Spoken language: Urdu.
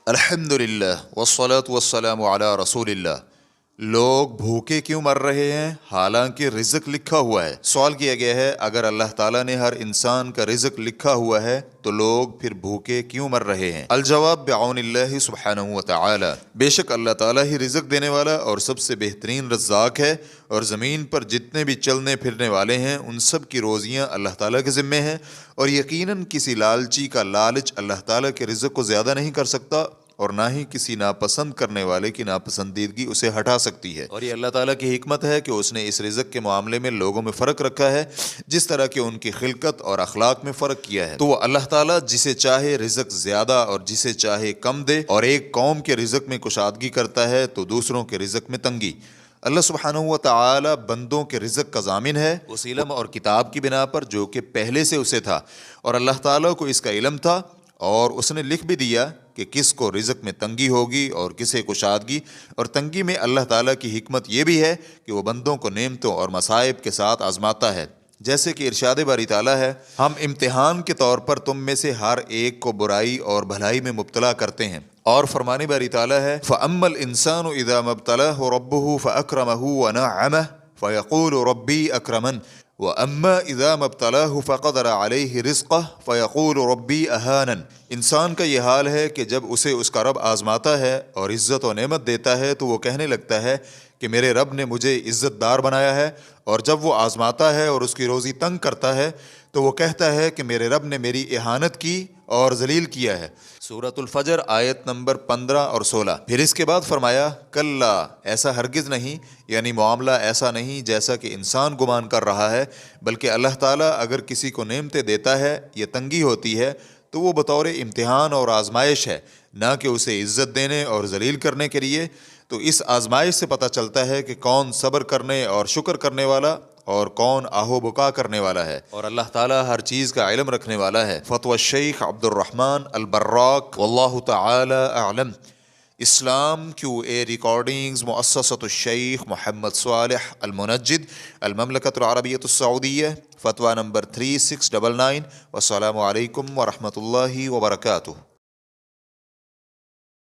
الحمدللہ والصلاة والسلام علی رسول اللہ۔ لوگ بھوکے کیوں مر رہے ہیں حالانکہ رزق لکھا ہوا ہے؟ سوال کیا گیا ہے اگر اللہ تعالیٰ نے ہر انسان کا رزق لکھا ہوا ہے تو لوگ پھر بھوکے کیوں مر رہے ہیں؟ الجواب بعون اللہ سبحانہ وتعالی، بے شک اللہ تعالیٰ ہی رزق دینے والا اور سب سے بہترین رزاق ہے، اور زمین پر جتنے بھی چلنے پھرنے والے ہیں ان سب کی روزیاں اللہ تعالیٰ کے ذمے ہیں، اور یقیناً کسی لالچی کا لالچ اللہ تعالیٰ کے رزق کو زیادہ نہیں کر سکتا، اور نہ ہی کسی ناپسند کرنے والے کی ناپسندیدگی اسے ہٹا سکتی ہے۔ اور یہ اللہ تعالیٰ کی حکمت ہے کہ اس نے اس رزق کے معاملے میں لوگوں میں فرق رکھا ہے، جس طرح کہ ان کی خلقت اور اخلاق میں فرق کیا ہے۔ تو وہ اللہ تعالیٰ جسے چاہے رزق زیادہ اور جسے چاہے کم دے، اور ایک قوم کے رزق میں کشادگی کرتا ہے تو دوسروں کے رزق میں تنگی۔ اللہ سبحانہ و تعالی بندوں کے رزق کا ضامن ہے، اس علم اور کتاب کی بنا پر جو کہ پہلے سے اسے تھا، اور اللہ تعالیٰ کو اس کا علم تھا، اور اس نے لکھ بھی دیا کہ کس کو رزق میں تنگی ہوگی اور کسے کشادگی۔ اور تنگی میں اللہ تعالیٰ کی حکمت یہ بھی ہے کہ وہ بندوں کو نعمتوں اور مصائب کے ساتھ آزماتا ہے، جیسے کہ ارشاد باری تعالیٰ ہے، ہم امتحان کے طور پر تم میں سے ہر ایک کو برائی اور بھلائی میں مبتلا کرتے ہیں۔ اور فرمانے باری تعالیٰ ہے، فَأَمَّا الْإِنسَانُ إِذَا مَا ابْتَلَاهُ رَبُّهُ فَأَكْرَمَهُ وَنَعَّمَهُ فَيَقُولُ رَبِّي أَكْرَمَنِ وَأَمَّا إِذَا مَا ابْتَلَاهُ فَقَدَرَ عَلَيْهِ رِزْقَهُ فَيَقُولُ رَبِّي أَهَانَنِ۔ انسان کا یہ حال ہے کہ جب اسے اس کا رب آزماتا ہے اور عزت و نعمت دیتا ہے تو وہ کہنے لگتا ہے کہ میرے رب نے مجھے عزت دار بنایا ہے، اور جب وہ آزماتا ہے اور اس کی روزی تنگ کرتا ہے تو وہ کہتا ہے کہ میرے رب نے میری اہانت کی اور ذلیل کیا ہے۔ سورۃ الفجر آیت نمبر 15 اور 16۔ پھر اس کے بعد فرمایا، کلا، ایسا ہرگز نہیں، یعنی معاملہ ایسا نہیں جیسا کہ انسان گمان کر رہا ہے، بلکہ اللہ تعالیٰ اگر کسی کو نعمتیں دیتا ہے یا تنگی ہوتی ہے تو وہ بطور امتحان اور آزمائش ہے، نہ کہ اسے عزت دینے اور ذلیل کرنے کے لیے۔ تو اس آزمائش سے پتہ چلتا ہے کہ کون صبر کرنے اور شکر کرنے والا اور کون آہو بکا کرنے والا ہے، اور اللہ تعالیٰ ہر چیز کا علم رکھنے والا ہے۔ فتوی الشیخ عبد الرحمن البراق، واللہ تعالی اعلم۔ اسلام کیو اے ریکارڈنگز، مؤسسۃ الشیخ محمد صالح المنجد، المملکۃ العربیۃ السعودیہ، فتویٰ نمبر 3699۔ والسلام علیکم ورحمۃ اللہ وبرکاتہ۔